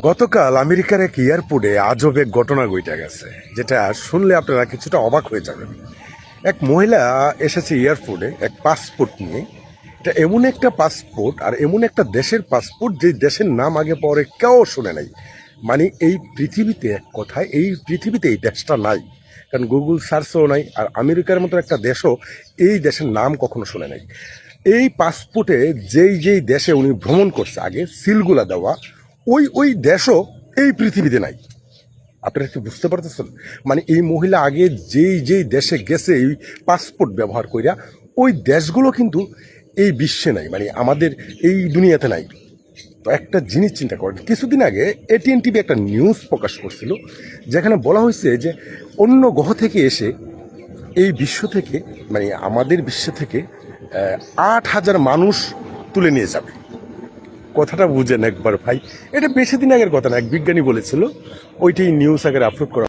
গতকাল আমেরিকার এক এয়ারপোর্টে আজব এক ঘটনা ঘটে গেছে, যেটা শুনলে আপনারা কিছুটা অবাক হয়ে যাবেন। এক মহিলা এসেছে এয়ারপোর্টে এক পাসপোর্ট নিয়ে। এটা এমন একটা পাসপোর্ট আর এমন একটা দেশের পাসপোর্ট যে দেশের নাম আগে পরে কেউ শুনে নাই। মানে এই পৃথিবীতে এক কথায় এই পৃথিবীতে এই দেশটা নাই, কারণ গুগল সার্চও নাই। আর আমেরিকার মতো একটা দেশও এই দেশের নাম কখনো শুনে নাই। এই পাসপোর্টে যেই যেই দেশে উনি ভ্রমণ করছে আগে সিলগুলা দেওয়া, ওই দেশও এই পৃথিবীতে নাই। আপনারা কি বুঝতে পারতেছেন? মানে এই মহিলা আগে যেই যেই দেশে গেছে এই পাসপোর্ট ব্যবহার কইরা, ওই দেশগুলো কিন্তু এই বিশ্বে নাই, মানে আমাদের এই দুনিয়াতে নাই। তো একটা জিনিস চিন্তা করেন, কিছুদিন আগে এটিএন টিভি একটা নিউজ প্রকাশ করছিল, যেখানে বলা হয়েছে যে অন্য গ্রহ থেকে এসে এই বিশ্ব থেকে, মানে আমাদের বিশ্ব থেকে 8,000 মানুষ তুলে নিয়ে যাবে। কথাটা বুঝেন একবার ভাই, এটা বেশি দিন আগের কথা না, এক বিজ্ঞানী বলেছিল। ওইটাই নিউজ আগে আপলোড করা।